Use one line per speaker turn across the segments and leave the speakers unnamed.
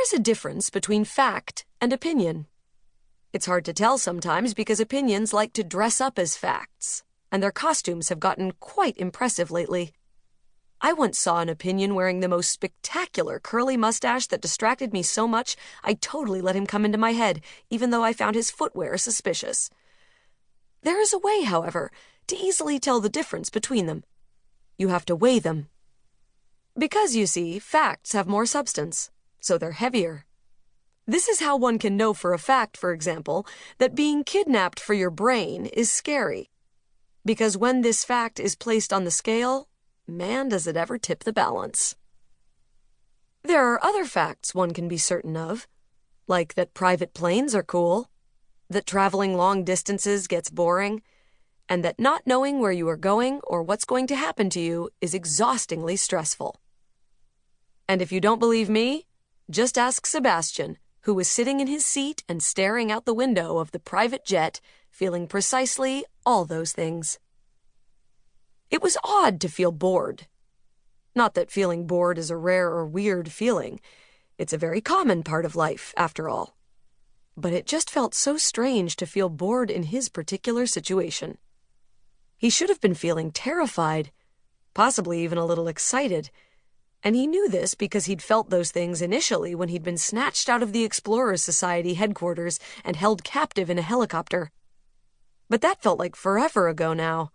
is a difference between fact and opinion. It's hard to tell sometimes because opinions like to dress up as facts, and their costumes have gotten quite impressive lately. I once saw an opinion wearing the most spectacular curly mustache that distracted me so much I totally let him come into my head, even though I found his footwear suspicious. There is a way, however, to easily tell the difference between them. You have to weigh them. Because, you see, facts have more substance, so they're heavier. This is how one can know for a fact, for example, that being kidnapped for your brain is scary. Because when this fact is placed on the scale, man, does it ever tip the balance. There are other facts one can be certain of, like that private planes are cool, that traveling long distances gets boring, and that not knowing where you are going or what's going to happen to you is exhaustingly stressful. And if you don't believe me, just ask Sebastian, who was sitting in his seat and staring out the window of the private jet, feeling precisely all those things. It was odd to feel bored. Not that feeling bored is a rare or weird feeling. It's a very common part of life, after all. But it just felt so strange to feel bored in his particular situation. He should have been feeling terrified, possibly even a little excited, and he knew this because he'd felt those things initially when he'd been snatched out of the Explorers Society headquarters and held captive in a helicopter. But that felt like forever ago now.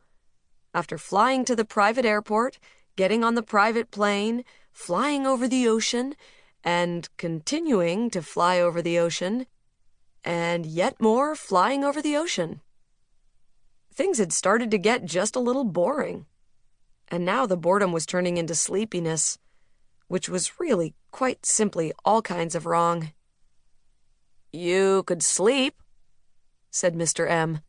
After flying to the private airport, getting on the private plane, flying over the ocean, and continuing to fly over the ocean, and yet more flying over the ocean. Things had started to get just a little boring, and now the boredom was turning into sleepiness, which was really quite simply all kinds of wrong. "You could sleep," said Mr. M.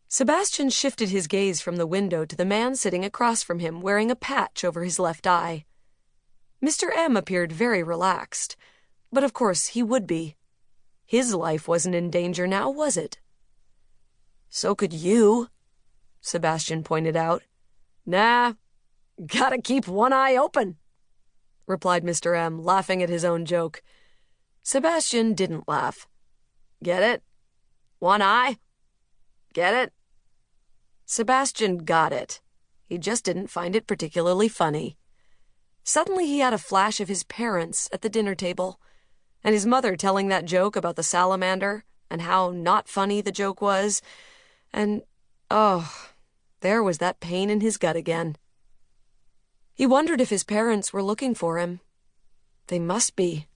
Sebastian shifted his gaze from the window to the man sitting across from him wearing a patch over his left eye. Mr. M appeared very relaxed, but of course he would be. His life wasn't in danger now, was it? "So could you," Sebastian pointed out. "Nah, gotta keep one eye open," replied Mr. M, laughing at his own joke. Sebastian didn't laugh. "Get it? One eye? Get it?" Sebastian got it. He just didn't find it particularly funny. Suddenly he had a flash of his parents at the dinner table, and his mother telling that joke about the salamander, and how not funny the joke was, and, oh, there was that pain in his gut again. He wondered if his parents were looking for him. They must be.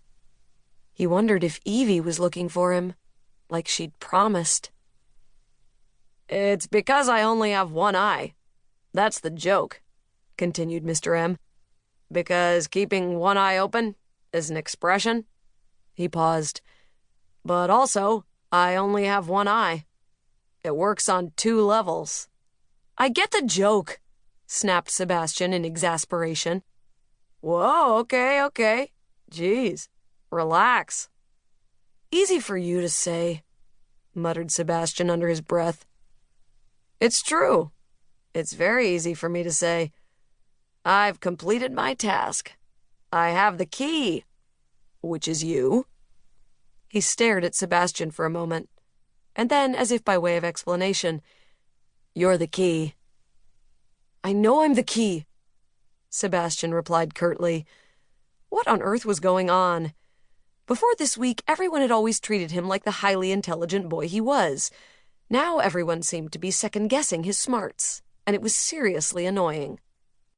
He wondered if Evie was looking for him, like she'd promised. "It's because I only have one eye. That's the joke," continued Mr. M. "Because keeping one eye open is an expression." He paused. "But also, I only have one eye. It works on 2 levels. "I get the joke," snapped Sebastian in exasperation. "Whoa, okay. Geez, relax." "Easy for you to say," muttered Sebastian under his breath. "It's true. It's very easy for me to say. I've completed my task. I have the key, which is you." He stared at Sebastian for a moment, and then, as if by way of explanation, "You're the key." "I know I'm the key," Sebastian replied curtly. What on earth was going on? Before this week, everyone had always treated him like the highly intelligent boy he was. Now everyone seemed to be second-guessing his smarts, and it was seriously annoying.